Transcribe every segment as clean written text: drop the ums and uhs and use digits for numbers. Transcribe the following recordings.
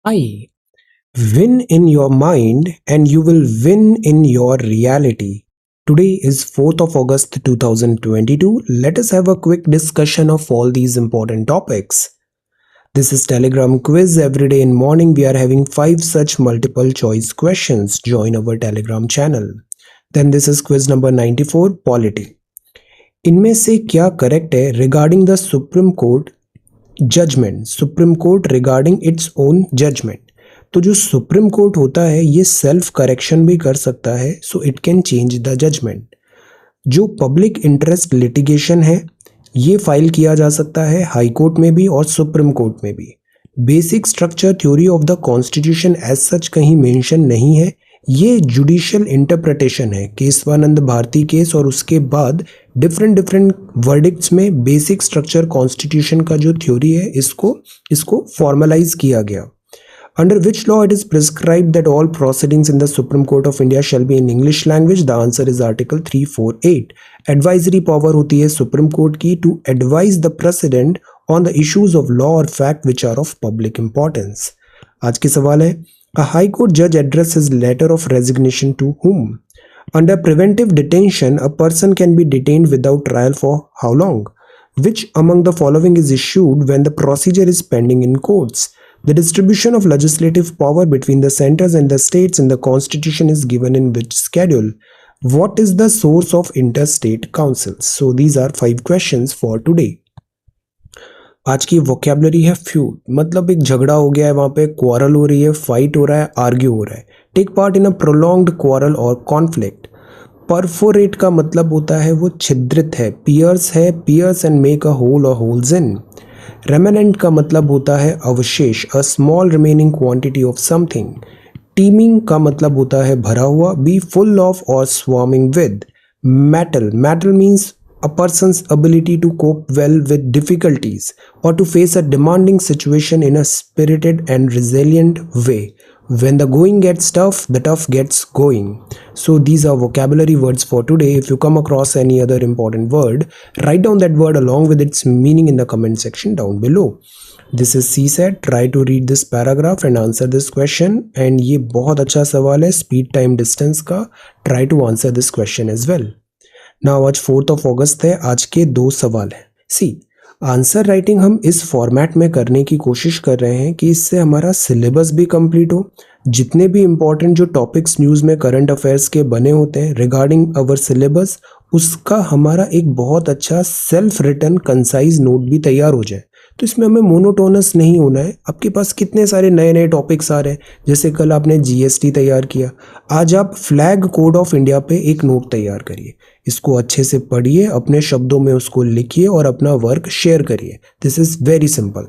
I win in your mind and you will win in your reality. Today is 4th of August 2022. Let us have a quick discussion of all these important topics. This is Telegram quiz. Every day in morning we are having 5 such multiple choice questions. Join our Telegram channel. Then this is quiz number 94 Polity. इनमें से क्या correct है regarding the supreme court judgment? Supreme court regarding its own judgment. तो जो supreme court होता है ये self correction भी कर सकता है, so it can change the judgment. जो पब्लिक इंटरेस्ट लिटिगेशन है ये फाइल किया जा सकता है हाई कोर्ट में भी और सुप्रीम कोर्ट में भी। Basic structure theory of the constitution as such कहीं मेंशन नहीं है, ये जुडिशियल इंटरप्रिटेशन है। केशवानंद भारती केस और उसके बाद डिफरेंट वर्डिक्ट्स में बेसिक स्ट्रक्चर कॉन्स्टिट्यूशन का जो थ्योरी है इसको फॉर्मलाइज किया गया। Under which law it is prescribed that all proceedings in the Supreme Court of India shall be in English language? The answer is Article 348. Advisory power होती है Supreme Court की to advise the President on the issues of law or fact which are of public importance. आज के सवाल है A High Court judge addresses his letter of resignation to whom? Under preventive detention, a person can be detained without trial for how long? Which among the following is issued when the procedure is pending in courts? The distribution of legislative power between the centers and the states in the constitution is given in which schedule? What is the source of interstate councils? So these are 5 questions for today. आज की vocabulary है feud, मतलब एक झगड़ा हो गया है, वहां पे क्वारल हो रही है, फाइट हो रहा है, आर्ग्यू हो रहा है। Take part in a prolonged quarrel और कॉन्फ्लिक्ट। परफोरेट का मतलब होता है वो छिद्रित है, pierce and make a hole और होल्स इन। रेमेनेंट का मतलब होता है अवशेष, a small remaining quantity of something. Teeming का मतलब होता है भरा हुआ, बी फुल ऑफ और swarming with. Mettle means a person's ability to cope well with difficulties or to face a demanding situation in a spirited and resilient way. When the going gets tough, the tough gets going. So these are vocabulary words for today. If you come across any other important word, write down that word along with its meaning in the comment section down below. This is CSAT. Try to read this paragraph and answer this question. And ये बहुत अच्छा सवाल है speed time distance का. Try to answer this question as well. Now आज 4th of अगस्त है, आज के 2 सवाल हैं। सी आंसर राइटिंग हम इस फॉर्मेट में करने की कोशिश कर रहे हैं कि इससे हमारा सिलेबस भी कंप्लीट हो। जितने भी इम्पोर्टेंट जो टॉपिक्स न्यूज़ में करंट अफेयर्स के बने होते हैं रिगार्डिंग अवर सिलेबस, उसका हमारा एक बहुत अच्छा सेल्फ रिटन कंसाइज नोट भी तैयार हो जाए। तो इसमें हमें मोनोटोनस नहीं होना है। आपके पास कितने सारे नए टॉपिक्स आ रहे हैं, जैसे कल आपने जीएसटी तैयार किया, आज आप फ्लैग कोड ऑफ इंडिया पे एक नोट तैयार करिए, इसको अच्छे से पढ़िए, अपने शब्दों में उसको लिखिए और अपना वर्क शेयर करिए। This is very simple.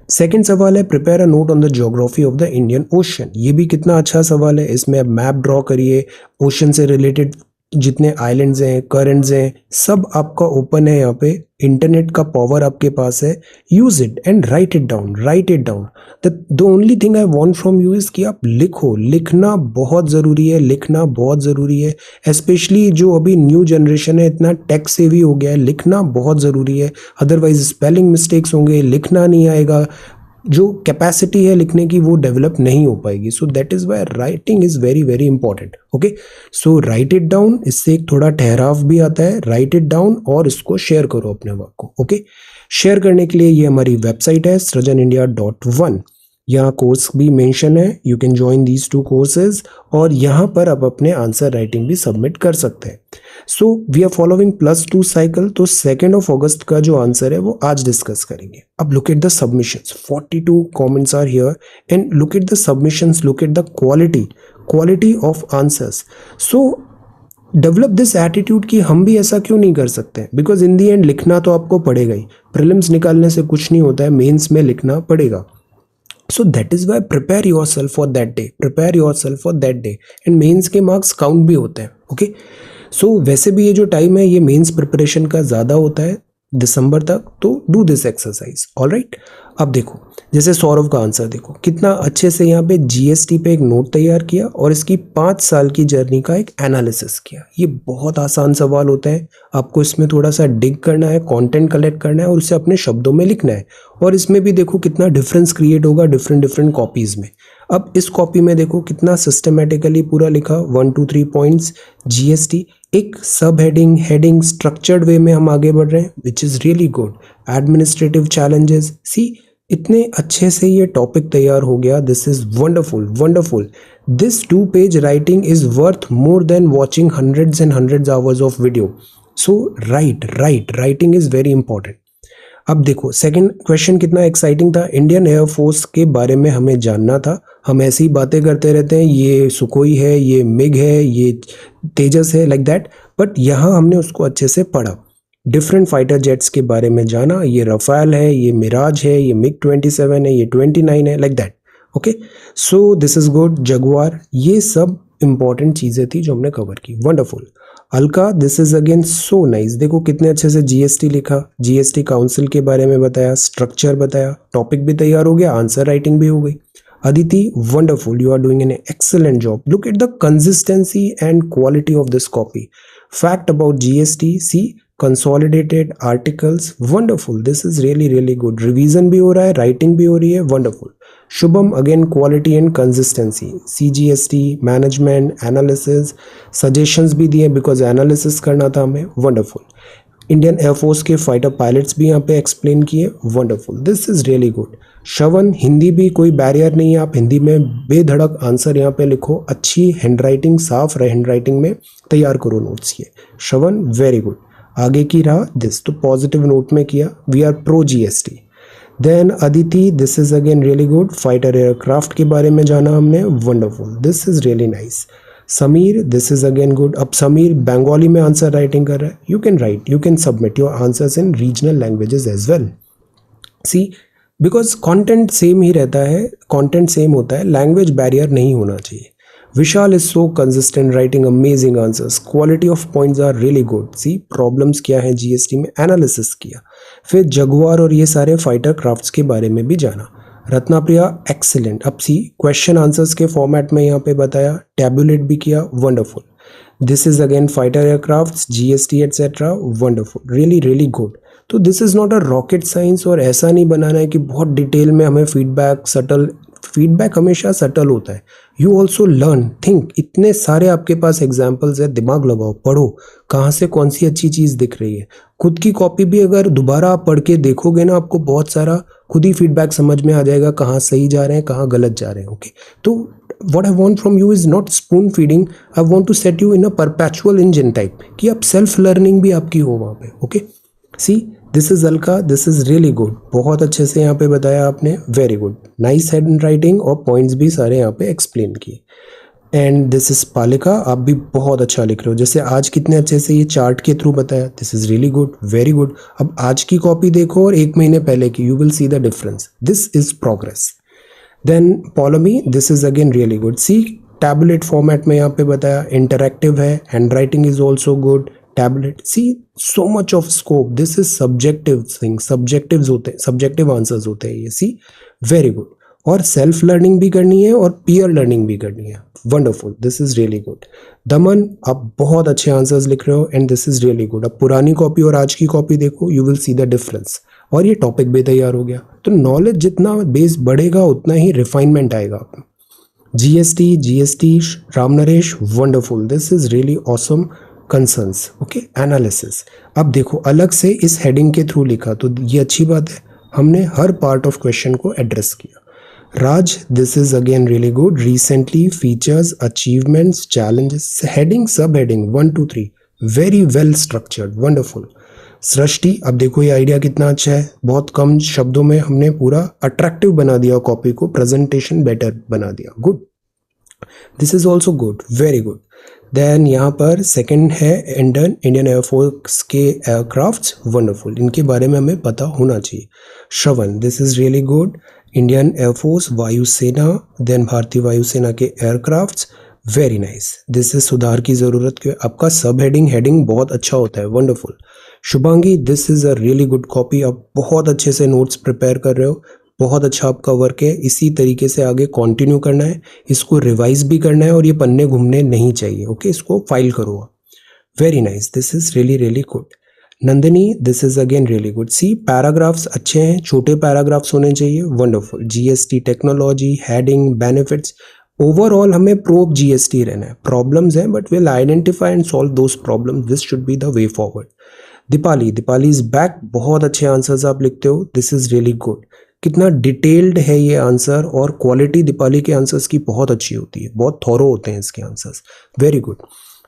Second सवाल है prepare a note on the geography of the Indian ocean. ये भी कितना अच्छा सवाल है। इसमें आप मैप ड्रॉ करिए, ओशन से रिलेटेड जितने आइलैंड्स हैं, करंट्स हैं, सब आपका ओपन है। यहाँ पे इंटरनेट का पावर आपके पास है, use it and right it down. The only thing I want from you is कि आप लिखो। लिखना बहुत ज़रूरी है, स्पेशली जो अभी न्यू जनरेशन है इतना टेक सेवी हो गया है, लिखना बहुत ज़रूरी है। अदरवाइज स्पेलिंग मिस्टेक्स होंगे, लिखना नहीं आएगा, जो कैपेसिटी है लिखने की वो डेवलप नहीं हो पाएगी। So that is why writing is very very important. Okay, so write it down, इससे एक थोड़ा ठहराव भी आता है। राइट इट डाउन और इसको शेयर करो अपने वर्क को। ओके, शेयर करने के लिए ये हमारी वेबसाइट है srijanindia.one। यहाँ कोर्स भी मेंशन है, you can join these 2 courses और यहाँ पर आप अपने आंसर राइटिंग भी सबमिट कर सकते हैं। So we are following +2 cycle. तो 2 ऑफ अगस्त का जो आंसर है वो आज डिस्कस करेंगे। अब look at the submissions, 42 comments are here and look at the submissions, look at the quality of answers. So develop this attitude कि हम भी ऐसा क्यों नहीं कर सकते, बिकॉज इन दी एंड लिखना तो आपको पड़ेगा ही। प्रीलिम्स निकालने से कुछ नहीं होता है, मेंस में लिखना पड़ेगा। So that is why prepare yourself for that day and mains के मार्क्स काउंट भी होते हैं। ओके, सो वैसे भी ये जो टाइम है ये मेंस प्रिपरेशन का ज़्यादा होता है, दिसंबर तक, तो डू दिस एक्सरसाइज। ऑलराइट, अब देखो जैसे सौरभ का आंसर देखो कितना अच्छे से यहाँ पे जीएसटी पे एक नोट तैयार किया और इसकी 5 साल की जर्नी का एक एनालिसिस किया। ये बहुत आसान सवाल होता है, आपको इसमें थोड़ा सा डिग करना है, कंटेंट कलेक्ट करना है और उसे अपने शब्दों में लिखना है। और इसमें भी देखो कितना डिफरेंस क्रिएट होगा डिफरेंट डिफरेंट कॉपीज में। अब इस कॉपी में देखो कितना सिस्टमेटिकली पूरा लिखा, 1 2 3 पॉइंट्स जीएसटी, एक सब हेडिंग हेडिंग स्ट्रक्चर्ड वे में हम आगे बढ़ रहे हैं, which is really good. Administrative challenges, see इतने अच्छे से ये टॉपिक तैयार हो गया। This is wonderful wonderful. This 2 page writing is worth more than watching hundreds and hundreds hours of video. So writing is very important. अब देखो second question कितना एक्साइटिंग था। इंडियन एयरफोर्स के बारे में हमें जानना था। हम ऐसी ही बातें करते रहते हैं, ये सुकोई है, ये मिग है, ये तेजस है, लाइक दैट, बट यहाँ हमने उसको अच्छे से पढ़ा। डिफरेंट फाइटर जेट्स के बारे में जाना, ये रफाल है, ये मिराज है, ये मिग 27 है, ये 29 है, like that. Okay, so this is good. Jaguar, ये सब इंपॉर्टेंट चीज़ें थी जो हमने कवर की। Wonderful. Alka, this is again so nice. देखो कितने अच्छे से जीएसटी लिखा, जीएसटी काउंसिल के बारे में बताया, स्ट्रक्चर बताया, टॉपिक भी तैयार हो गया, आंसर राइटिंग भी हो गई। Aditi, wonderful. You are doing an excellent job. Look at the consistency and quality of this copy. Fact about GST, see, consolidated articles, wonderful. This is really, really good. Revision भी हो रहा है, writing भी हो रही है, wonderful. Shubham, again, quality and consistency. CGST, management, analysis, suggestions भी दिए because analysis करना था हमें, wonderful. इंडियन एयरफोर्स के फाइटर पायलट्स भी यहाँ पे एक्सप्लेन किए, wonderful. This is really good. Shravan, Hindi भी कोई बैरियर नहीं है, आप हिंदी में बेधड़क आंसर यहाँ पे लिखो। अच्छी हैंडराइटिंग, साफ हैंडराइटिंग में तैयार करो नोट्स। ये श्रवण वेरी गुड। आगे की रहा दिस, तो पॉजिटिव नोट में किया, we are pro GST. Then Aditi, this is again really good. Fighter aircraft के बारे में जाना हमने, wonderful, this is really nice. Sameer, this is again good. अब समीर बंगाली में आंसर राइटिंग कर रहा है, you can write, you can submit your answers in regional languages as well. See, because content same ही रहता है, कंटेंट सेम होता है, लैंग्वेज बैरियर नहीं होना चाहिए। Vishal is so consistent, writing amazing answers, quality of points are really good. See, problems क्या है जीएसटी में, एनालिसिस किया। फिर जगुआर और ये सारे फाइटर क्राफ्ट्स के बारे में भी जाना। रत्नाप्रिया, एक्सीलेंट। अब सी, क्वेश्चन आंसर्स के फॉर्मेट में यहाँ पे बताया, टैबुलेट भी किया, wonderful. This is again fighter aircrafts, GST etcetera, wonderful, really really good. तो this is not a rocket science, और ऐसा नहीं बनाना है कि बहुत डिटेल में हमें फीडबैक, सटल फीडबैक हमेशा सटल होता है। यू ऑल्सो लर्न, थिंक, इतने सारे आपके पास एग्जाम्पल्स है, दिमाग लगाओ, पढ़ो, कहाँ से कौन सी अच्छी चीज़ दिख रही है। खुद की कॉपी भी अगर दोबारा आप पढ़ के देखोगे ना, आपको बहुत सारा खुद ही फीडबैक समझ में आ जाएगा, कहाँ सही जा रहे हैं, कहाँ गलत जा रहे हैं। ओके, तो what I want from you is not spoon feeding. I want to set you in a perpetual engine type, कि आप सेल्फ लर्निंग भी आपकी हो वहाँ पे। Okay, see, this is Alka, this is really good. बहुत अच्छे से यहाँ पे बताया आपने, very good, nice hand writing points भी सारे यहाँ पे एक्सप्लेन किए। एंड दिस इज पालिका, आप भी बहुत अच्छा लिख रहे हो, जैसे आज कितने अच्छे से ये चार्ट के थ्रू बताया, this is really good, very good. अब आज की कॉपी देखो और 1 महीने पहले की, you will see the difference, this is progress. Then Paulomi, this is again really good. See, tablet format में यहाँ पे बताया, इंटरैक्टिव है, hand writing is also good, tablet. See, so much of scope, this is subjective thing, subjective होते हैं, subjective answers होते हैं ये। See, very good. और सेल्फ लर्निंग भी करनी है और पीयर लर्निंग भी करनी है, wonderful, this is really good. दमन, आप बहुत अच्छे आंसर्स लिख रहे हो, and this is really good. अब पुरानी कॉपी और आज की कॉपी देखो, you will see the difference, और ये टॉपिक भी तैयार हो गया। तो नॉलेज जितना बेस बढ़ेगा उतना ही रिफाइनमेंट आएगा। GST, Ram Naresh, wonderful, this is really awesome. Concerns, okay, analysis. अब देखो अलग से इस हेडिंग के थ्रू लिखा, तो ये अच्छी बात है, हमने हर पार्ट ऑफ क्वेश्चन को एड्रेस किया। Raj, this is again really good. Recently, features, achievements, challenges, heading, सब heading 1 2 3, very well structured, wonderful. Srishti, अब देखो ये आइडिया कितना अच्छा है, बहुत कम शब्दों में हमने पूरा अट्रैक्टिव बना दिया कॉपी को, प्रेजेंटेशन बेटर बना दिया, good, this is also good, very good. Then यहाँ पर सेकंड है इंडियन एयरफोर्स के एयरक्राफ्ट्स, वंडरफुल, इनके बारे में हमें पता होना चाहिए। Shravan, this is really good. Indian air force, वायुसेना, देन भारतीय वायुसेना के aircrafts, very nice. This is सुधार की ज़रूरत, के आपका सब हेडिंग बहुत अच्छा होता है, wonderful. Shubhangi, this is a really good copy. आप बहुत अच्छे से नोट्स प्रिपेयर कर रहे हो, बहुत अच्छा आपका वर्क है। इसी तरीके से आगे कंटिन्यू करना है, इसको रिवाइज भी करना है और ये पन्ने घूमने नहीं चाहिए। ओके, इसको फाइल करो आप। Very nice, this is really really good. Nandini, this is again really good. See, paragraphs अच्छे हैं, छोटे पैराग्राफ्स होने चाहिए। Wonderful. GST, technology, heading, benefits, overall हमें प्रो जीएसटी रहना है। प्रॉब्लम्स हैं but will identify and solve those problems, this should be the way forward. Deepali, Deepali is back. बहुत अच्छे आंसर्स आप लिखते हो, दिस इज रियली गुड। कितना डिटेल्ड है ये आंसर, और क्वालिटी दीपाली के आंसर्स की बहुत अच्छी होती है, बहुत थॉरो होते हैं इसके आंसर्स। Very good.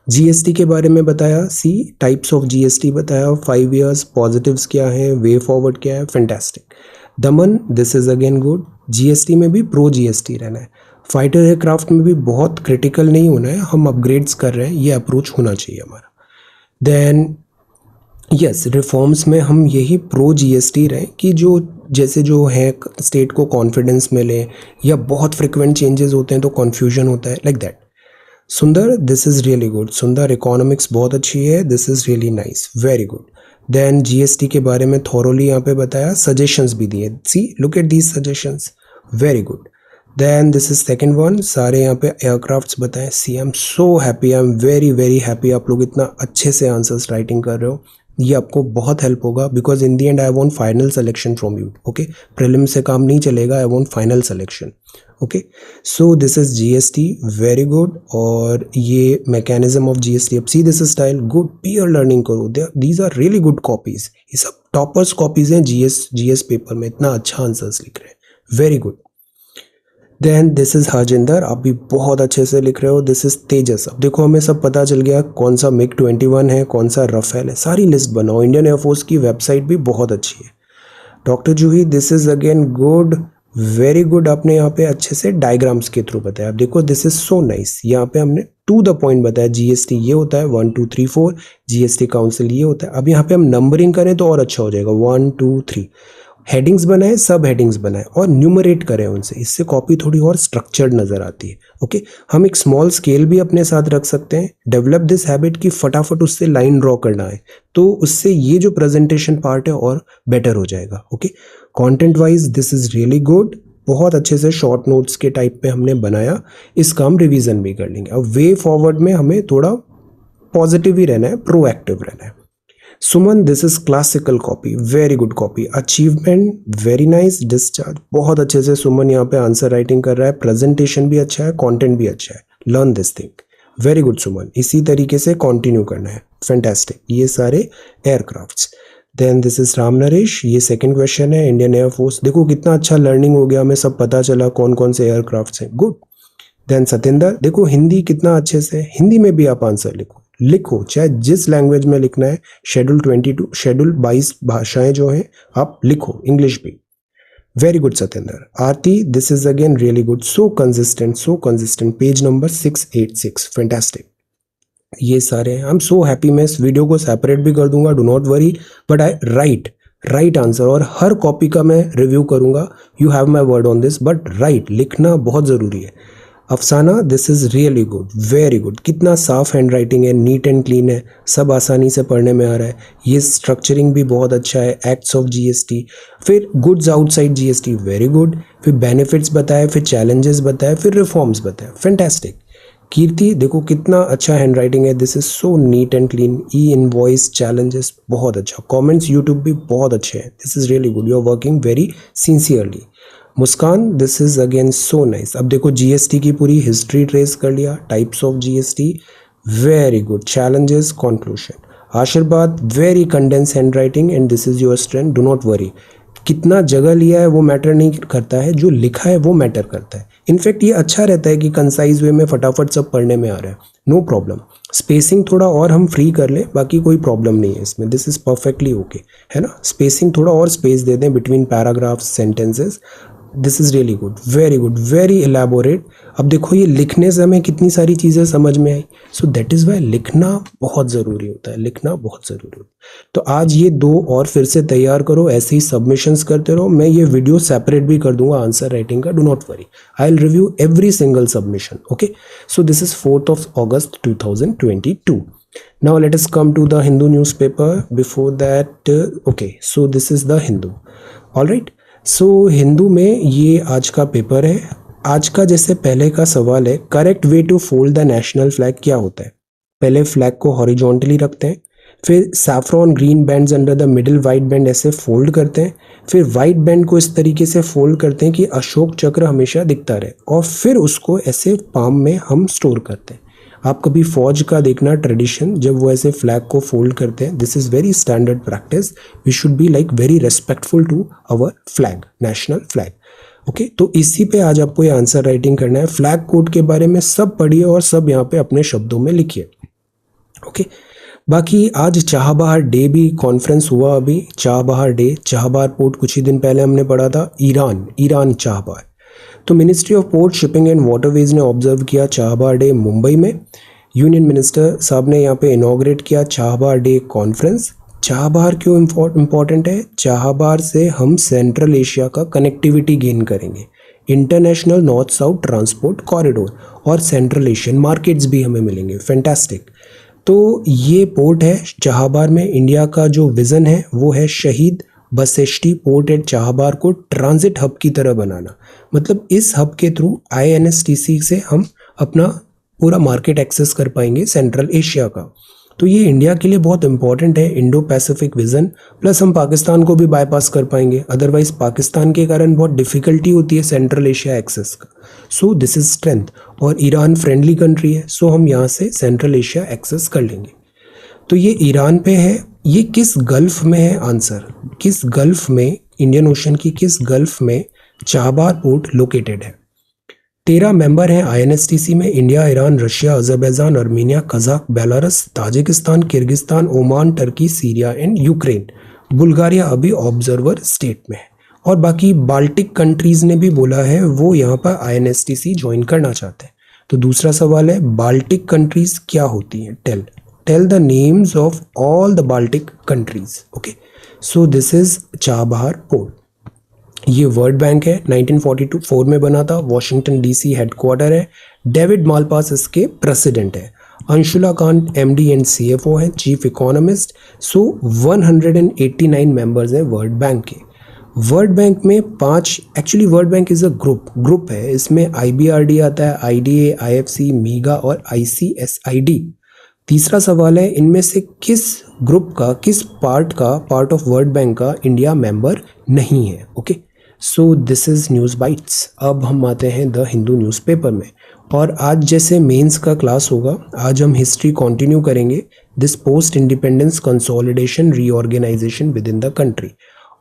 जीएसटी के बारे में बताया, सी टाइप्स ऑफ जीएसटी बताया, 5 इयर्स, पॉजिटिव्स क्या है, वे फॉरवर्ड क्या है, fantastic. Daman, this is again good. GST में भी प्रो जीएसटी रहना है। फाइटर एयरक्राफ्ट में भी बहुत क्रिटिकल नहीं होना है, हम अपग्रेड्स कर रहे हैं, ये अप्रोच होना चाहिए हमारा। देन यस, रिफॉर्म्स में हम यही प्रो जीएसटी रहे कि जो जैसे जो है स्टेट को कॉन्फिडेंस मिले, या बहुत फ्रिक्वेंट चेंजेस होते हैं तो कन्फ्यूजन होता है, लाइक दैट। सुंदर, दिस इज रियली गुड। सुंदर, इकोनॉमिक्स बहुत अच्छी है, this is really nice, very good. Then GST के बारे में थॉरोली यहाँ पे बताया, सजेशंस भी दिए, see look at these suggestions, very good. Then this is second one, सारे यहाँ पे एयरक्राफ्ट्स बताएं। See, I am so happy, I am very very happy, आप लोग इतना अच्छे से आंसर्स राइटिंग कर रहे हो, ये आपको बहुत हेल्प होगा, because in the end I want final selection from you. Okay, prelim से काम नहीं चलेगा, I want final selection. Okay, so this is GST, very good. और ये मैकेनिज्म ऑफ जीएसटी, अब see this style, good, peer learning करो, these are really good copies, ये सब टॉपर्स कॉपीज हैं जीएस पेपर में, इतना अच्छा आंसर्स लिख रहे हैं, very good. Then this is Harjinder, आप भी बहुत अच्छे से लिख रहे हो। दिस इज तेजस। अब देखो हमें सब पता चल गया कौन सा मिग 21 है, कौन सा रफेल है, सारी लिस्ट बनाओ। इंडियन एयरफोर्स की वेबसाइट भी बहुत अच्छी है। Doctor Juhi, this is again good, very good. आपने यहाँ पे अच्छे से डायग्राम्स के थ्रू बताया। अब देखो दिस इज सो नाइस, यहाँ पे हमने टू द पॉइंट बताया, जीएसटी ये होता है 1 2 3 4, जीएसटी काउंसिल ये होता है। अब यहाँ पे हम नंबरिंग करें तो और अच्छा हो जाएगा, 1 2 3, हेडिंग्स बनाए, सब हेडिंग्स बनाए और न्यूमरेट करें उनसे, इससे कॉपी थोड़ी और स्ट्रक्चर्ड नजर आती है। ओके, हम एक स्मॉल स्केल भी अपने साथ रख सकते हैं। डेवलप दिस हैबिट की फटाफट उससे लाइन ड्रॉ करना है, तो उससे ये जो प्रेजेंटेशन पार्ट है और बेटर हो जाएगा। Okay, content wise this is really good, बहुत अच्छे से शॉर्ट नोट्स के टाइप पे हमने बनाया, इसका हम रिवीजन भी कर लेंगे। अब वे फॉरवर्ड में हमें थोड़ा पॉजिटिव ही रहना है, प्रोएक्टिव रहना है। Suman, this is classical copy, very good copy. Achievement, very nice. Discharge, बहुत अच्छे से सुमन यहाँ पे आंसर राइटिंग कर रहा है, प्रेजेंटेशन भी अच्छा है, कंटेंट भी अच्छा है। Learn this thing, very good Suman, इसी तरीके से कंटिन्यू करना है, फैंटास्टिक। ये सारे aircrafts. Then this is Ram Naresh, ये सेकंड क्वेश्चन है, इंडियन एयरफोर्स। देखो कितना अच्छा लर्निंग हो गया, हमें सब पता चला कौन कौन से एयरक्राफ्ट्स हैं, गुड। देन सतेंद्र, देखो हिंदी कितना अच्छे से, हिंदी में भी आप आंसर लिखो चाहे जिस लैंग्वेज में लिखना है। शेड्यूल 22, शेड्यूल 22 भाषाएं जो हैं आप लिखो, इंग्लिश भी। Very good Satendra. Aarti, this is again really good, so consistent. Page number 686, fantastic. ये सारे हैं, आई एम सो हैप्पी। मैं इस वीडियो को सेपरेट भी कर दूंगा, do not worry, but I right answer, और हर कॉपी का मैं रिव्यू करूंगा। You have my word on this, but right लिखना बहुत ज़रूरी है। अफसाना, this is really good, very good. कितना साफ हैंड राइटिंग है, नीट एंड क्लीन है, सब आसानी से पढ़ने में आ रहा है। ये स्ट्रक्चरिंग भी बहुत अच्छा है। एक्ट्स ऑफ जीएसटी, फिर goods outside GST, very good. फिर बेनिफिट्स बताए, फिर चैलेंजेस बताए, फिर रिफॉर्म्स बताए, फैंटास्टिक। कीर्ति, देखो कितना अच्छा हैंड राइटिंग है, this is so neat and clean. E invoice, challenges, बहुत अच्छा। कमेंट्स यूट्यूब भी बहुत अच्छे हैं, this is really good, you are working very sincerely. Muskan, this is again so nice. अब देखो जीएसटी की पूरी हिस्ट्री ट्रेस कर लिया, types of GST, very good. Challenges, conclusion. Ashirwad, very condense handwriting and this is your strength, do not worry. कितना जगह लिया है वो मैटर नहीं करता है, जो लिखा है वो मैटर करता है। इनफैक्ट ये अच्छा रहता है कि कंसाइज वे में फटाफट सब पढ़ने में आ रहा है, नो प्रॉब्लम। स्पेसिंग थोड़ा और हम फ्री कर लें, बाकी कोई प्रॉब्लम नहीं है इसमें, दिस इज परफेक्टली ओके, है ना। स्पेसिंग थोड़ा और स्पेस दे दें between paragraphs, sentences, this is really good, very elaborate. अब देखो ये लिखने से हमें कितनी सारी चीज़ें समझ में आई, सो दैट इज़ वाई लिखना बहुत ज़रूरी होता है, लिखना बहुत ज़रूरी होता है। तो आज ये 2 और फिर से तैयार करो, ऐसे ही सबमिशंस करते रहो। मैं ये वीडियो सेपरेट भी कर दूंगा आंसर राइटिंग का, do not worry, I will review every single submission. Okay, so this is 4th of August 2022। Now let us come to the Hindu newspaper. Before that, okay, so this is the Hindu. All right. So Hindu में ये आज का paper है. आज का जैसे पहले का सवाल है, correct way to fold the national flag क्या होता है? पहले फ्लैग को हॉरिजॉन्टली रखते हैं, फिर saffron green bands under the middle white band ऐसे फोल्ड करते हैं, फिर वाइट बैंड को इस तरीके से फोल्ड करते हैं कि अशोक चक्र हमेशा दिखता रहे, और फिर उसको ऐसे पाम में हम स्टोर करते हैं. आप कभी फौज का देखना ट्रेडिशन, जब वो ऐसे फ्लैग को फोल्ड करते हैं, this is very standard practice. We should be like very respectful to our flag, national flag. Okay, तो इसी पे आज आपको ये आंसर राइटिंग करना है. फ्लैग कोड के बारे में सब पढ़िए और सब यहाँ पे अपने शब्दों में लिखिए. ओके, बाकी आज चाहबहार डे भी कॉन्फ्रेंस हुआ. अभी चाहबहार डे, चाहबहार पोर्ट कुछ ही दिन पहले हमने पढ़ा था. ईरान चाहबहार. तो ministry of port, shipping and waterways ने ऑब्जर्व किया चाहबहार डे मुंबई में. यूनियन मिनिस्टर साहब ने यहाँ पे इनॉग्रेट किया चाहबहार डे कॉन्फ्रेंस. चाहबहार क्यों इम्पॉर्टेंट है? चाहबहार से हम सेंट्रल एशिया का कनेक्टिविटी गेन करेंगे, international north south transport corridor, और सेंट्रल एशियन मार्केट्स भी हमें मिलेंगे. फैंटास्टिक. तो ये पोर्ट है चाहबहार में. इंडिया का जो विज़न है वो है शहीद बसेष्टी पोर्ट एट चाहबहार को ट्रांजिट हब की तरह बनाना. मतलब इस हब के थ्रू INSTC से हम अपना पूरा मार्केट एक्सेस कर पाएंगे सेंट्रल एशिया का. तो ये इंडिया के लिए बहुत इंपॉर्टेंट है, इंडो पैसिफिक विजन. प्लस हम पाकिस्तान को भी बाईपास कर पाएंगे, अदरवाइज पाकिस्तान के कारण बहुत डिफिकल्टी होती है सेंट्रल एशिया एक्सेस का. सो दिस इज स्ट्रेंथ. और ईरान फ्रेंडली कंट्री है, सो हम यहाँ से सेंट्रल एशिया एक्सेस कर लेंगे. तो ये ईरान पे है. ये किस गल्फ में है? आंसर, किस गल्फ में, इंडियन ओशन की किस गल्फ में चाहबहार पोर्ट लोकेटेड है? 13 मेंबर हैं INSTC में. India, Iran, Russia, Azerbaijan, Armenia, Kazakh, Belarus, Tajikistan, Kyrgyzstan, Oman, Turkey, Syria and Ukraine. Bulgaria अभी ऑब्जर्वर स्टेट में है. और बाकी बाल्टिक कंट्रीज ने भी बोला है वो यहाँ पर INSTC ज्वाइन करना चाहते हैं. तो दूसरा सवाल है, बाल्टिक कंट्रीज क्या होती हैं? Tell the names of all the Baltic countries. Okay, so this is Chabahar port. ये वर्ल्ड बैंक है, 1944 में बना था. वॉशिंगटन DC हेडक्वार्टर है. डेविड मालपास इसके प्रेसिडेंट है. Anshula Kant MD and CFO हैं, चीफ इकोनॉमिस्ट. सो 189 मेंबर्स हैं वर्ल्ड बैंक के. वर्ल्ड बैंक में 5, actually world bank is a group है. इसमें IBRD आता है, IDA, IFC, मीगा और ICSID. तीसरा सवाल है, इनमें से किस ग्रुप का, किस पार्ट ऑफ वर्ल्ड बैंक का इंडिया मेंबर नहीं है? Okay, so this is news bytes. अब हम आते हैं द हिंदू न्यूज़पेपर में. और आज जैसे मेंस का क्लास होगा, आज हम हिस्ट्री कंटिन्यू करेंगे. This post independence consolidation reorganisation within the country.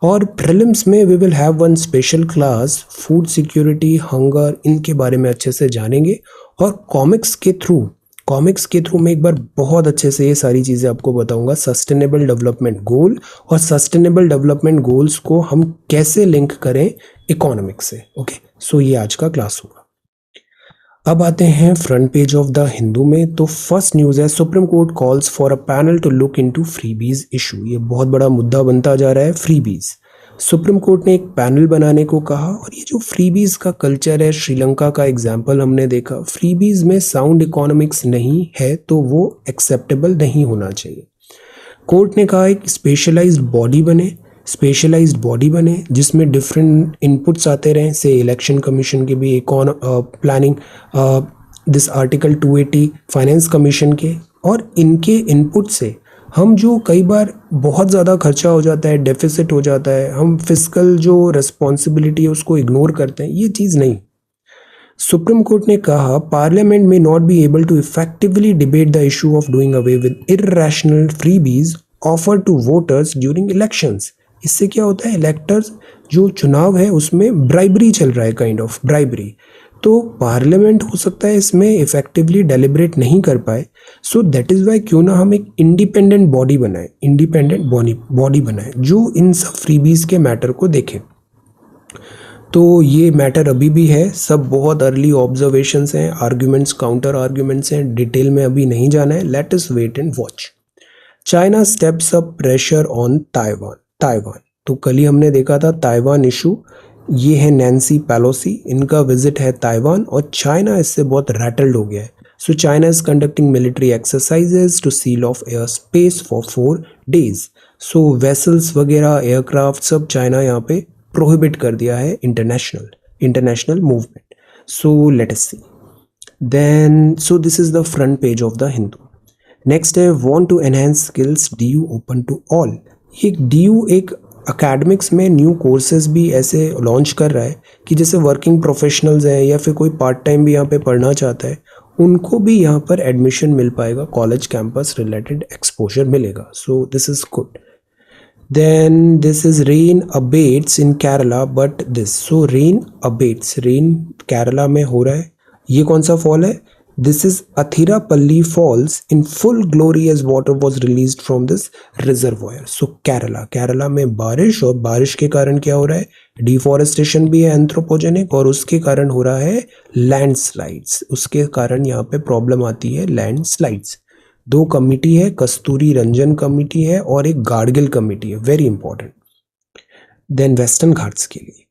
और प्रीलिम्स में we will have one special class, food security, hunger, इनके बारे में अच्छे से जानेंगे. और कॉमिक्स के थ्रू मैं एक बार बहुत अच्छे से ये सारी चीज़ें आपको बताऊंगा. सस्टेनेबल डेवलपमेंट गोल, और सस्टेनेबल डेवलपमेंट गोल्स को हम कैसे लिंक करें इकोनॉमिक्स से. ओके, सो ये आज का क्लास होगा. अब आते हैं front page of the Hindu में. तो फर्स्ट न्यूज़ है, supreme court calls for a panel to look into freebies issue. ये बहुत बड़ा मुद्दा बनता जा रहा है, फ्रीबीज. सुप्रीम कोर्ट ने एक पैनल बनाने को कहा. और ये जो फ्रीबीज का कल्चर है, श्रीलंका का एग्जाम्पल हमने देखा. फ्रीबीज में साउंड इकोनॉमिक्स नहीं है तो वो एक्सेप्टेबल नहीं होना चाहिए. कोर्ट ने कहा एक स्पेशलाइज्ड बॉडी बने जिसमें डिफरेंट इनपुट्स आते रहें. से इलेक्शन कमीशन के भी, planning, this article 280 finance commission के. और इनके इनपुट से हम जो कई बार बहुत ज़्यादा खर्चा हो जाता है, डेफिसिट हो जाता है, हम फिजिकल जो रिस्पॉन्सिबिलिटी है उसको इग्नोर करते हैं, ये चीज़ नहीं. सुप्रीम कोर्ट ने कहा पार्लियामेंट में not be able to effectively debate the issue of doing away with irrational freebies offer to voters during elections. इससे क्या होता है, इलेक्टर्स जो चुनाव है उसमें ब्राइबरी चल रहा है, काइंड ऑफ ब्राइबरी. तो पार्लियामेंट हो सकता है इसमें इफेक्टिवली डेलिब्रेट नहीं कर पाए. सो दैट इज़ वाई क्यों ना हम एक इंडिपेंडेंट बॉडी बनाए जो इन सब फ्रीबीज के मैटर को देखे. तो ये मैटर अभी भी है, सब बहुत अर्ली ऑब्जर्वेशंस हैं, आर्ग्यूमेंट्स, काउंटर आर्ग्यूमेंट्स हैं, डिटेल में अभी नहीं जाना है. Let us wait and watch. China steps up pressure on Taiwan. तो कल ही हमने देखा था ताइवान इशू. ये है नैन्सी पेलोसी, इनका विजिट है ताइवान, और चाइना इससे बहुत रैटल्ड हो गया है. So China is conducting military exercises to seal off airspace for 4 days. So vessels वगैरह एयरक्राफ्ट सब चाइना यहाँ पे प्रोहिबिट कर दिया है international movement. So let us see. Then so this is the front page of the Hindu. Next है want to enhance skills DU open to all. ये DU एक अकेडमिक्स में न्यू कोर्सेज भी ऐसे लॉन्च कर रहा है कि जैसे वर्किंग प्रोफेशनल्स हैं या फिर कोई पार्ट टाइम भी यहाँ पे पढ़ना चाहता है उनको भी यहाँ पर एडमिशन मिल पाएगा, कॉलेज कैंपस रिलेटेड एक्सपोजर मिलेगा. So this is good. Then this is rain abates in Kerala but this, so rain abates, rain Kerala में हो रहा है. ये कौन सा फॉल है? This is Athirapalli Falls in full glory as water was released from this reservoir. So Kerala में बारिश, और बारिश के कारण क्या हो रहा है? डिफॉरेस्टेशन भी है एंथ्रोपोजेनिक, और उसके कारण हो रहा है लैंडस्लाइड्स. उसके कारण यहाँ पे प्रॉब्लम आती है लैंडस्लाइड्स. 2 कमिटी है, कस्तूरी रंजन कमिटी है और एक गाडगिल कमिटी है, very important. Then Western Ghats के लिए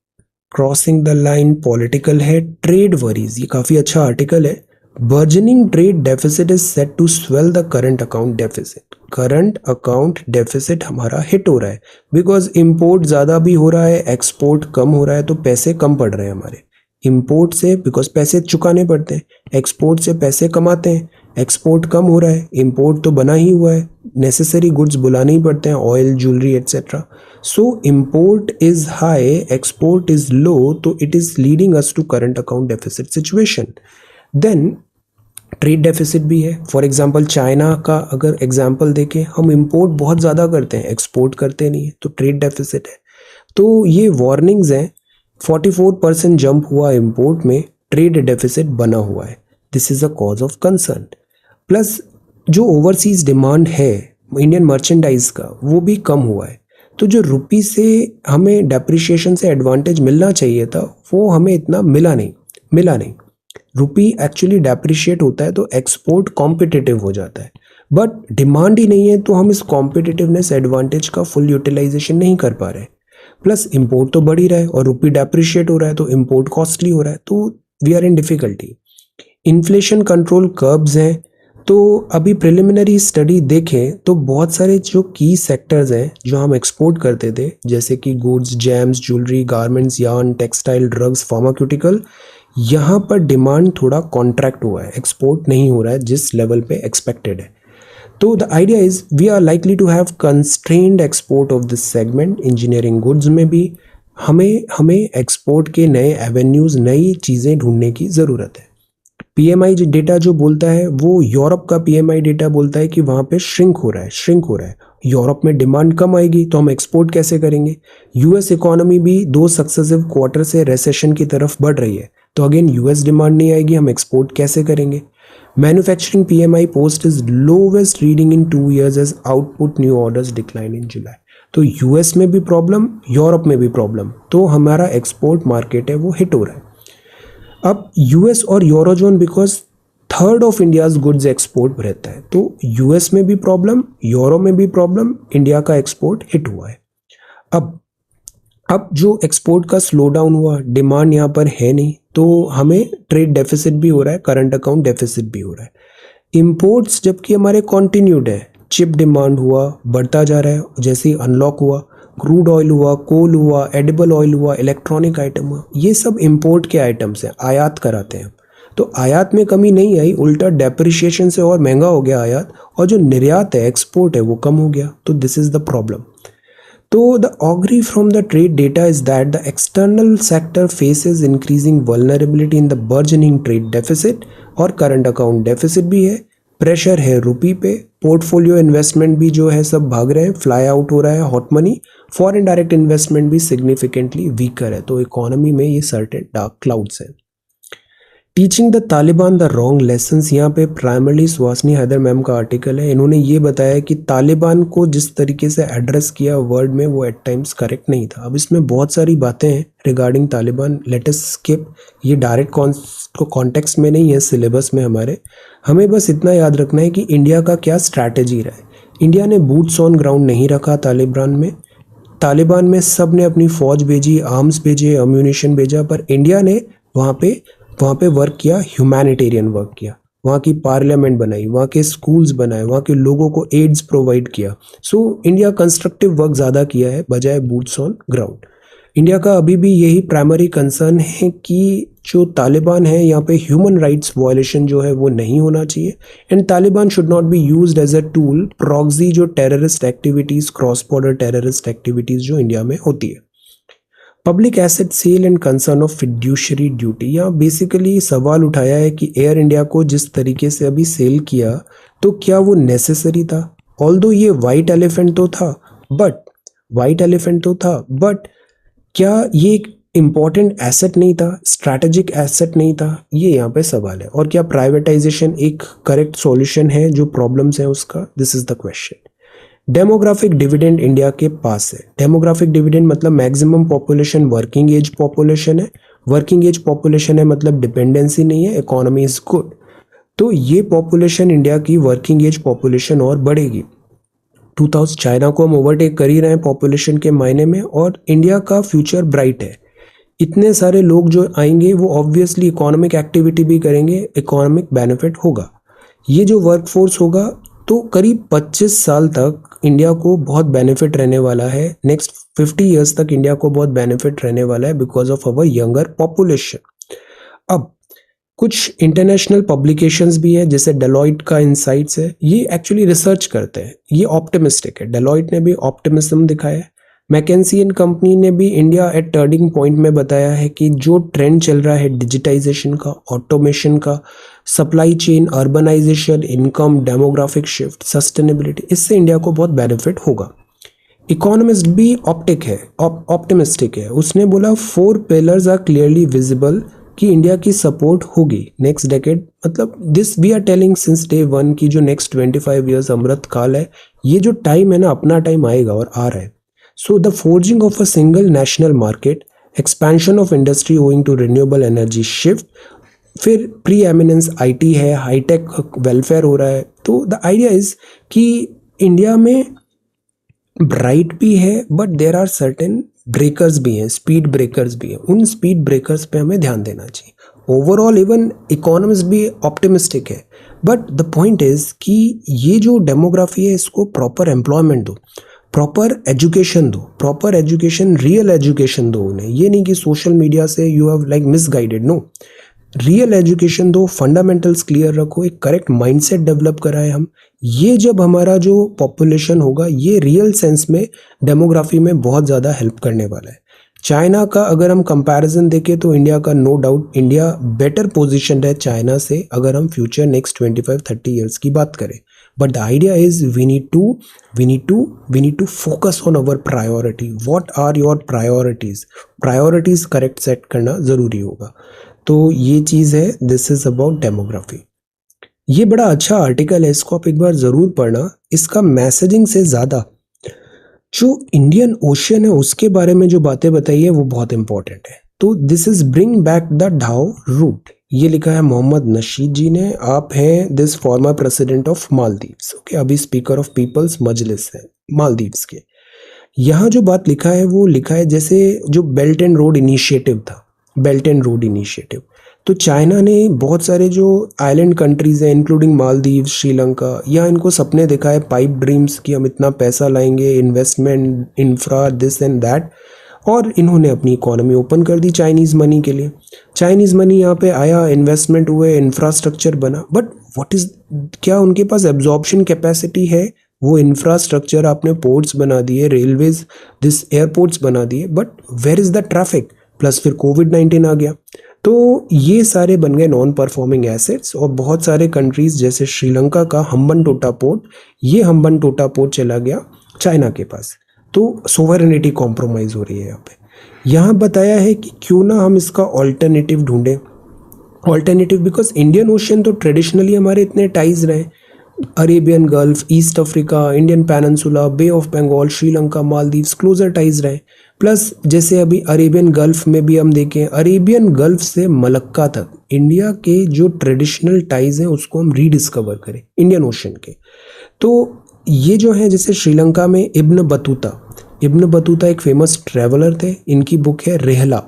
क्रॉसिंग द लाइन पॉलिटिकल है. ट्रेड वरीज, ये काफ़ी अच्छा आर्टिकल है. Burgeoning trade deficit is set to swell the current account deficit. Current account deficit हमारा हिट हो रहा है बिकॉज इम्पोर्ट ज़्यादा भी हो रहा है, एक्सपोर्ट कम हो रहा है, तो पैसे कम पड़ रहे हैं हमारे. इम्पोर्ट से बिकॉज पैसे चुकाने पड़ते हैं, एक्सपोर्ट से पैसे कमाते हैं, एक्सपोर्ट कम हो रहा है, इम्पोर्ट तो बना ही हुआ है, नेसेसरी गुड्स बुलाने ही पड़ते हैं, oil, jewellery etcetera. So import is high, export is low, तो it is leading us to current account deficit situation. Then trade deficit भी है. फॉर एग्जांपल चाइना का अगर एग्जांपल देखें, हम इंपोर्ट बहुत ज़्यादा करते हैं, एक्सपोर्ट करते नहीं है, तो ट्रेड डेफिसिट है. तो ये वार्निंग्स हैं. 44% जंप हुआ इंपोर्ट में, ट्रेड डेफिसिट बना हुआ है. This is a cause of concern. Plus जो ओवरसीज डिमांड है इंडियन मर्चेंडाइज का, वो भी कम हुआ है. तो जो रुपी से हमें डेप्रिशिएशन से एडवांटेज मिलना चाहिए था, वो हमें इतना मिला नहीं. रुपी एक्चुअली डेप्रिशिएट होता है तो एक्सपोर्ट कॉम्पिटिटिव हो जाता है, बट डिमांड ही नहीं है, तो हम इस कॉम्पिटिटिवनेस एडवांटेज का फुल यूटिलाइजेशन नहीं कर पा रहे. प्लस इंपोर्ट तो बढ़ ही रहा है और रुपी डेप्रिशिएट हो रहा है, तो इंपोर्ट कॉस्टली हो रहा है, तो we are in difficulty. Inflation control curbs हैं. तो अभी प्रिलिमिनरी स्टडी देखें तो बहुत सारे जो की सेक्टर्स हैं जो हम एक्सपोर्ट करते थे, जैसे कि goods, gems, jewellery, garments, yarn, textile, drugs, pharmaceutical, यहाँ पर डिमांड थोड़ा कॉन्ट्रैक्ट हुआ है, एक्सपोर्ट नहीं हो रहा है जिस लेवल पे एक्सपेक्टेड है. तो the idea is we are likely to have constrained export of this segment. Engineering goods में भी हमें एक्सपोर्ट के नए एवेन्यूज़, नई चीज़ें ढूंढने की ज़रूरत है. PMI डेटा जो बोलता है, वो यूरोप का PMI डेटा बोलता है कि वहाँ पे श्रिंक हो रहा है. यूरोप में डिमांड कम आएगी तो हम एक्सपोर्ट कैसे करेंगे? US इकोनॉमी भी 2 सक्सेसिव क्वार्टर से रेसेशन की तरफ बढ़ रही है, तो अगेन US डिमांड नहीं आएगी, हम एक्सपोर्ट कैसे करेंगे? Manufacturing PMI post is lowest reading in 2 years as output new orders decline in July. तो US में भी प्रॉब्लम, यूरोप में भी प्रॉब्लम, तो हमारा एक्सपोर्ट मार्केट है वो हिट हो रहा है. अब US और eurozone because 1/3 of India's goods export रहता है, तो US में भी प्रॉब्लम, यूरोप में भी प्रॉब्लम, इंडिया का एक्सपोर्ट हिट हुआ है. अब जो एक्सपोर्ट का स्लो डाउन हुआ, डिमांड यहाँ पर है नहीं, तो हमें ट्रेड डेफिसिट भी हो रहा है, करंट अकाउंट डेफिसिट भी हो रहा है. इंपोर्ट्स जबकि हमारे कॉन्टिन्यूड है, चिप डिमांड हुआ, बढ़ता जा रहा है, जैसे ही अनलॉक हुआ, क्रूड ऑयल हुआ, कोल हुआ, एडिबल ऑयल हुआ, इलेक्ट्रॉनिक आइटम हुआ, ये सब इंपोर्ट के आइटम्स हैं, आयात कराते हैं. तो आयात में कमी नहीं आई, उल्टा डेप्रिशिएशन से और महंगा हो गया आयात, और जो निर्यात है, एक्सपोर्ट है, वो कम हो गया. तो दिस इज द प्रॉब्लम. तो the augury from the trade data is that the external sector faces increasing vulnerability in the burgeoning trade deficit, और करंट अकाउंट डेफिसिट भी है. प्रेशर है रुपी पे, पोर्टफोलियो इन्वेस्टमेंट भी जो है सब भाग रहे हैं, फ्लाई आउट हो रहा है hot money, foreign direct investment भी सिग्निफिकेंटली वीकर है. तो इकोनॉमी में ये सर्टेन डार्क क्लाउड्स हैं. Teaching the Taliban the wrong lessons, यहाँ पे प्राइमरली सुहासिनी हैदर मैम का आर्टिकल है. इन्होंने ये बताया कि तालिबान को जिस तरीके से एड्रेस किया वर्ड में, वो एट टाइम्स करेक्ट नहीं था. अब इसमें बहुत सारी बातें हैं regarding Taliban, let us skip. ये डायरेक्ट कॉन्टेक्स्ट में नहीं है सिलेबस में हमारे. हमें बस इतना याद रखना है कि इंडिया का क्या स्ट्रैटेजी रहा है. इंडिया ने बूट्स ऑन ग्राउंड नहीं रखा तालिबान में सब ने अपनी फौज भेजी, आर्म्स भेजे, अम्यूनिशन भेजा, पर इंडिया ने वहाँ पे वर्क किया, ह्यूमैनिटेरियन वर्क किया. वहाँ की पार्लियामेंट बनाई, वहाँ के स्कूल्स बनाए, वहाँ के लोगों को एड्स प्रोवाइड किया। सो इंडिया कंस्ट्रक्टिव वर्क ज़्यादा किया है बजाय बूट्स ऑन ग्राउंड। इंडिया का अभी भी यही प्राइमरी कंसर्न है कि जो तालिबान है यहाँ पे ह्यूमन राइट्स वायलेशन जो है वो नहीं होना चाहिए, and Taliban should not be used as a tool proxy जो terrorist activities, cross border terrorist activities जो इंडिया में होती है। Public asset sale and concern of fiduciary duty, यहाँ बेसिकली सवाल उठाया है कि एयर इंडिया को जिस तरीके से अभी सेल किया तो क्या वो नेसेसरी था। ऑल्दो ये वाइट एलिफेंट तो था बट क्या ये एक इम्पॉर्टेंट एसेट नहीं था, स्ट्रैटेजिक एसेट नहीं था, ये यहाँ पे सवाल है। और क्या प्राइवेटाइजेशन एक करेक्ट सॉल्यूशन है जो प्रॉब्लम्स है उसका, this is the question. Demographic dividend India के पास है। डेमोग्राफिक डिविडेंड मतलब maximum population working age population है, वर्किंग एज पॉपुलेशन है मतलब डिपेंडेंसी नहीं है, इकोनॉमी इज गुड। तो ये पॉपुलेशन इंडिया की वर्किंग एज पॉपुलेशन और बढ़ेगी। 2000 चाइना को हम ओवरटेक कर ही रहे हैं पॉपुलेशन के मायने में, और इंडिया का फ्यूचर ब्राइट है। इतने सारे लोग जो आएंगे वो ऑब्वियसली इकोनॉमिक एक्टिविटी भी करेंगे, इकोनॉमिक बेनिफिट होगा। ये जो वर्कफोर्स होगा तो करीब 25 साल तक इंडिया को बहुत बेनिफिट रहने वाला है। नेक्स्ट 50 ईयर्स तक इंडिया को बहुत बेनिफिट रहने वाला है because of our younger population. अब कुछ इंटरनेशनल पब्लिकेशंस भी हैं जैसे डेलॉइट का इनसाइट्स है, ये एक्चुअली रिसर्च करते हैं, ये ऑप्टिमिस्टिक है। डेलॉइट ने भी ऑप्टिमिज्म दिखाया है। मैकेंसी एंड कंपनी ने भी इंडिया एट टर्निंग पॉइंट में बताया है कि जो ट्रेंड चल रहा है डिजिटाइजेशन का, ऑटोमेशन का, supply chain, urbanisation, income, demographic shift, sustainability, इससे इंडिया को बहुत बेनिफिट होगा। इकोनॉमिस्ट भी ऑप्टिमिस्टिक है। उसने बोला 4 पिलर्स आर क्लियरली विजिबल कि इंडिया की सपोर्ट होगी नेक्स्ट डेकेड, मतलब this we are telling since day 1 की जो नेक्स्ट 25 ईयर्स अमृत काल है, ये जो टाइम है ना अपना टाइम आएगा और आ रहा है। So the forging of a single national market, expansion of industry owing to renewable energy shift, फिर प्री एमिनेंस आईटी है, हाईटेक वेलफेयर हो रहा है। तो द आइडिया इज कि इंडिया में ब्राइट भी है but there are certain breakers भी हैं, स्पीड ब्रेकर्स भी हैं। उन स्पीड ब्रेकर्स पे हमें ध्यान देना चाहिए। ओवरऑल इवन इकोनॉमिस्ट भी ऑप्टिमिस्टिक है, बट द पॉइंट इज कि ये जो डेमोग्राफी है इसको प्रॉपर एम्प्लॉयमेंट दो, प्रॉपर एजुकेशन दो, प्रॉपर एजुकेशन, रियल एजुकेशन दो उन्हें। ये नहीं कि सोशल मीडिया से you have like misguided, no, real education दो, फंडामेंटल्स क्लियर रखो, एक करेक्ट माइंडसेट डेवलप कराएं हम। ये जब हमारा जो पॉपुलेशन होगा ये रियल सेंस में डेमोग्राफी में बहुत ज़्यादा हेल्प करने वाला है। चाइना का अगर हम कंपैरिजन देखें तो इंडिया का no doubt, India better position है चाइना से अगर हम फ्यूचर नेक्स्ट 25-30 ईयर्स की बात करें। But the idea is we need to focus on our priority. What are your priorities, priorities correct set करना ज़रूरी होगा। तो ये चीज़ है, दिस इज अबाउट डेमोग्राफी। ये बड़ा अच्छा आर्टिकल है, इसको आप एक बार ज़रूर पढ़ना। इसका मैसेजिंग से ज़्यादा जो इंडियन ओशियन है उसके बारे में जो बातें बताई है वो बहुत इंपॉर्टेंट है। तो this is bring back the dhow route, ये लिखा है मोहम्मद नशीद जी ने। आप हैं this former president of Maldives, okay, अभी स्पीकर ऑफ पीपल्स मजलिस है मालदीव्स के। यहाँ जो बात लिखा है वो लिखा है जैसे जो बेल्ट एंड रोड इनिशिएटिव था, बेल्ट एंड रोड इनिशिएटिव, तो चाइना ने बहुत सारे जो आइलैंड कंट्रीज़ हैं इंक्लूडिंग मालदीव, श्रीलंका, यहाँ इनको सपने दिखाए, पाइप ड्रीम्स कि हम इतना पैसा लाएंगे, investment, infra, this and that, और इन्होंने अपनी इकोनॉमी ओपन कर दी चाइनीज़ मनी के लिए। चाइनीज़ मनी यहाँ पे आया, इन्वेस्टमेंट हुए, इंफ्रास्ट्रक्चर बना, बट व्हाट इज़, क्या उनके पास एब्जॉर्प्शन कैपेसिटी है? वो इंफ्रास्ट्रक्चर आपने पोर्ट्स बना दिए, रेलवेज, दिस एयरपोर्ट्स बना दिए, but where is the traffic? Plus फिर कोविड-19 आ गया, तो ये सारे बन गए नॉन परफॉर्मिंग एसेट्स। और बहुत सारे कंट्रीज़ जैसे श्रीलंका का हम्बनटोटा पोर्ट, ये हम्बनटोटा पोर्ट चला गया चाइना के पास, तो सोवरेनिटी कॉम्प्रोमाइज़ हो रही है यहाँ पे। यहाँ बताया है कि क्यों ना हम इसका ऑल्टरनेटिव ढूंढें। ऑल्टरनेटिव बिकॉज इंडियन ओशियन तो ट्रेडिशनली हमारे इतने टाइज रहे, Arabian Gulf, East Africa, Indian peninsula, bay of Bengal, Sri Lanka, Maldives, closer ties रहे। प्लस जैसे अभी अरेबियन गल्फ में भी हम देखें, अरेबियन गल्फ से मलक्का तक इंडिया के जो ट्रेडिशनल टाइज हैं उसको हम रीडिस्कवर करें इंडियन ओशन के। तो ये जो है जैसे श्रीलंका में इब्न बतूता एक फेमस ट्रैवलर थे, इनकी बुक है रेहला।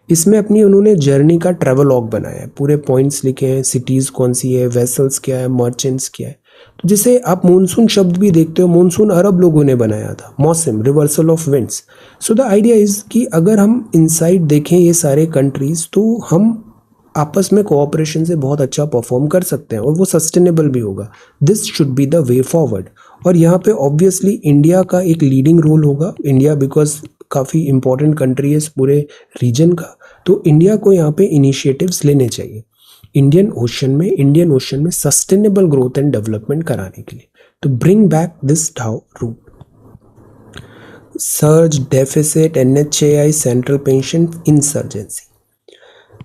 इसमें अपनी उन्होंने जर्नी का ट्रेवलॉग बनाया है, पूरे पॉइंट्स लिखे हैं, सिटीज़ कौन सी है, वेसल्स क्या है, मर्चेंट्स क्या है। तो जैसे आप मॉनसून शब्द भी देखते हो, मॉनसून अरब लोगों ने बनाया था, मौसम, reversal of winds. So the idea is कि अगर हम इनसाइड देखें ये सारे कंट्रीज़, तो हम आपस में कोऑपरेशन से बहुत अच्छा परफॉर्म कर सकते हैं और वो सस्टेनेबल भी होगा। This should be the way forward. और यहाँ पे ऑब्वियसली इंडिया का एक लीडिंग रोल होगा। इंडिया बिकॉज काफ़ी इंपॉर्टेंट कंट्री है इस पूरे रीजन का, तो इंडिया को यहाँ पे इनिशिएटिव्स लेने चाहिए इंडियन ओशन में सस्टेनेबल ग्रोथ एंड डेवलपमेंट कराने के लिए, तो bring back this dhow route. Surge deficit, NHAI, central pension insurgency.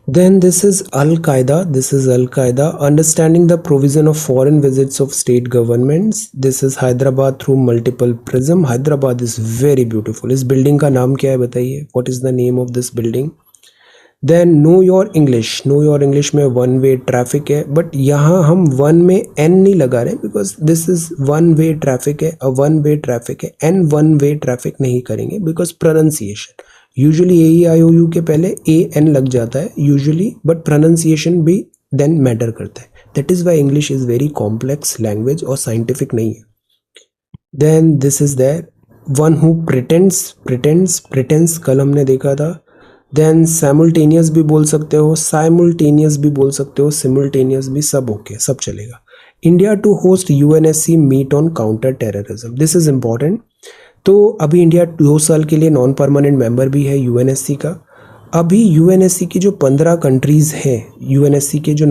Then this is Al-Qaeda, understanding the provision of foreign visits of state governments. This is Hyderabad through multiple prism. Hyderabad is very beautiful. इस building का नाम क्या है बताइए? What is the name of this building? Then know your English में one way traffic है, but यहाँ हम one में N नहीं लगा रहे because this is one way traffic है, one way traffic है, N one way traffic नहीं करेंगे because pronunciation. यूजुअली AEIOU के पहले AN लग जाता है यूजुअली, बट प्रोनाउंसिएशन भी देन मैटर करता है। That is why English is very complex language और साइंटिफिक नहीं है। Then this is there one who pretends कल हमने देखा था। देन साइमल्टेनियस भी बोल सकते हो, सिमुल्टेनियस भी, सब ओके, सब चलेगा। India to host UNSC meet on counter terrorism, this is important. तो अभी इंडिया 2 साल के लिए नॉन परमानेंट मेंबर भी है UNSC का। अभी UNSC की जो 15 कंट्रीज़ हैं, UNSC के जो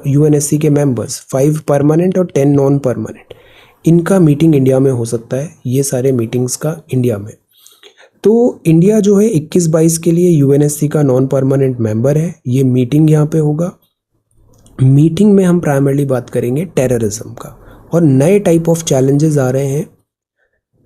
UNSC के मेंबर्स 5 परमानेंट और 10 नॉन परमानेंट, इनका मीटिंग इंडिया में हो सकता है, ये सारे मीटिंग्स का इंडिया में। तो इंडिया जो है 21-22 के लिए UNSC का नॉन परमानेंट मेंबर है। ये मीटिंग यहाँ पे होगा। मीटिंग में हम प्राइमरली बात करेंगे टेररिज्म का, और नए टाइप ऑफ चैलेंजेस आ रहे हैं,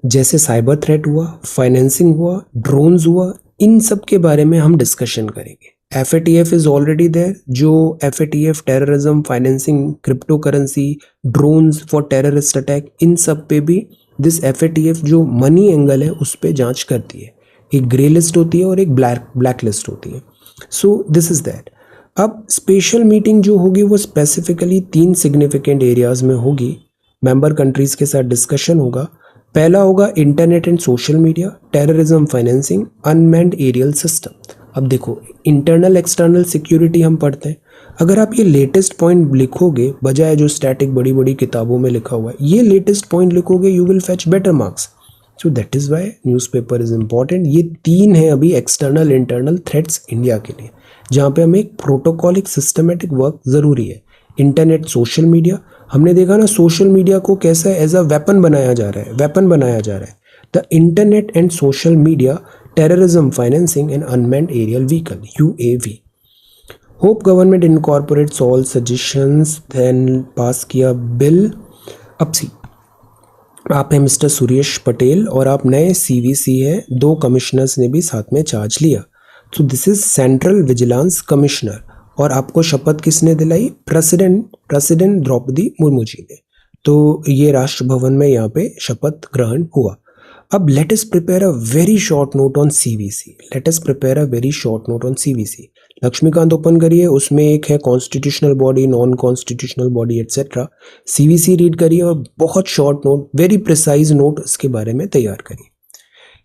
जैसे साइबर थ्रेट हुआ, फाइनेंसिंग हुआ, ड्रोन्स हुआ, इन सब के बारे में हम डिस्कशन करेंगे। FATF इज ऑलरेडी देयर, जो FATF terrorism, financing, crypto currency, drones for terrorist attack, इन सब पे भी दिस FATF जो मनी एंगल है उस पर जांच करती है। एक ग्रे लिस्ट होती है और एक ब्लैक लिस्ट होती है। सो दिस इज दैट। अब स्पेशल मीटिंग जो होगी वो स्पेसिफिकली 3 सिग्निफिकेंट एरियाज में होगी। मेंबर कंट्रीज के साथ डिस्कशन होगा। पहला होगा internet and social media, terrorism financing, unmanned aerial system. अब देखो, इंटरनल एक्सटर्नल सिक्योरिटी हम पढ़ते हैं, अगर आप ये लेटेस्ट पॉइंट लिखोगे बजाय जो स्टैटिक बड़ी बड़ी किताबों में लिखा हुआ है, ये लेटेस्ट पॉइंट लिखोगे, you will fetch better marks. So that is Y newspaper is important. ये 3 हैं अभी एक्सटर्नल इंटरनल थ्रेट्स इंडिया के लिए, जहाँ पे हमें एक प्रोटोकॉलिक सिस्टमेटिक वर्क ज़रूरी है। इंटरनेट, सोशल मीडिया, हमने देखा ना सोशल मीडिया को कैसे एज अ वेपन बनाया जा रहा है। The internet and social media, terrorism financing and unmanned aerial vehicle, UAV। Hope government incorporates all suggestions, then pass किया बिल। अब सी, आप हैं मिस्टर सुरेश पटेल और आप नए CVC हैं, 2 कमिश्नर्स ने भी साथ में चार्ज लिया। तो this is central vigilance commissioner, और आपको शपथ किसने दिलाई? प्रेसिडेंट द्रौपदी मुर्मू जी ने। तो ये राष्ट्र भवन में यहाँ पे शपथ ग्रहण हुआ। अब let us prepare a very short note on CVC। Laxmikanth open करिए, उसमें एक है constitutional body, non constitutional body etcetera. CVC read करिए और बहुत short note, very precise note इसके बारे में तैयार करिए।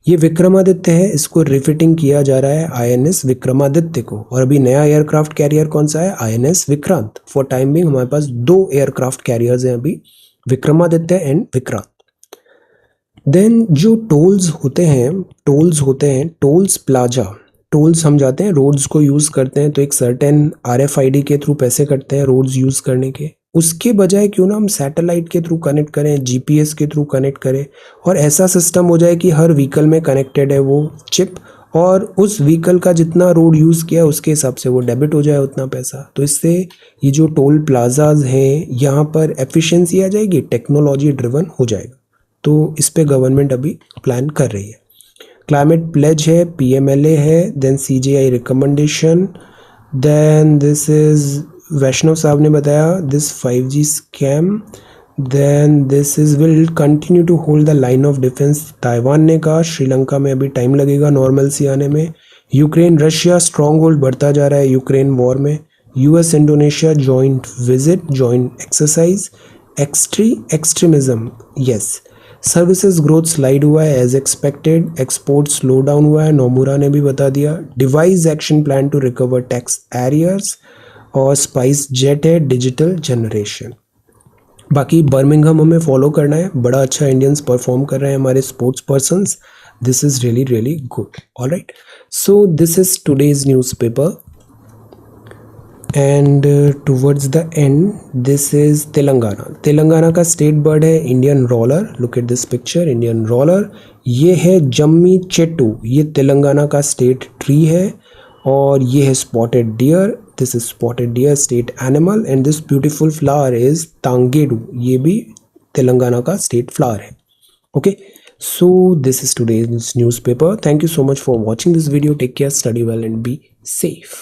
ये विक्रमादित्य है, इसको रिफिटिंग किया जा रहा है INS विक्रमादित्य को, और अभी नया एयरक्राफ्ट कैरियर कौन सा है? INS Vikrant. For time being हमारे पास 2 एयरक्राफ्ट कैरियर्स हैं अभी, विक्रमादित्य एंड विक्रांत। देन जो टोल्स होते हैं, टोल्स प्लाजा, टोल्स हम जाते हैं, रोड्स को यूज़ करते हैं तो एक सर्टेन RFID के थ्रू पैसे कटते हैं रोड्स यूज़ करने के। उसके बजाय क्यों ना हम सैटेलाइट के थ्रू कनेक्ट करें, GPS के थ्रू कनेक्ट करें, और ऐसा सिस्टम हो जाए कि हर व्हीकल में कनेक्टेड है वो चिप, और उस व्हीकल का जितना रोड यूज़ किया उसके हिसाब से वो डेबिट हो जाए उतना पैसा। तो इससे ये जो टोल प्लाजाज हैं यहाँ पर एफिशिएंसी आ जाएगी, टेक्नोलॉजी ड्रिवन हो जाएगा। तो इस पे गवर्नमेंट अभी प्लान कर रही है। क्लाइमेट प्लेज है, PMLA है, then CJI recommendation, then this is Vaishnaw sahab ने बताया this 5G scam, then this is will continue to hold the line of defence, Taiwan ने कहा। श्रीलंका में अभी टाइम लगेगा नॉर्मल सी आने में। यूक्रेन रशिया स्ट्रॉन्ग होल्ड बढ़ता जा रहा है यूक्रेन वॉर में। US Indonesia joint visit, joint exercise. Extremism, yes. Services growth slide हुआ है as expected. Export slow down हुआ है, नोमुरा ने भी बता दिया। Devise action plan to recover tax arrears. और स्पाइस जेट है डिजिटल जनरेशन। बाकी बर्मिंघम हमें फॉलो करना है, बड़ा अच्छा इंडियंस परफॉर्म कर रहे हैं हमारे sports persons. This is really really good. Alright, so this is today's newspaper and towards the end this is Telangana. Telangana का स्टेट बर्ड है Indian roller. Look at this picture, Indian roller. ये है जम्मी चेट्टू, ये तेलंगाना का स्टेट ट्री है। और ये है spotted deer, this is spotted deer state animal. And this beautiful flower is Tangedu, ये भी तेलंगाना का स्टेट फ्लावर है। Okay, so this is today's newspaper. Thank you so much for watching this video. Take care, study well and be safe.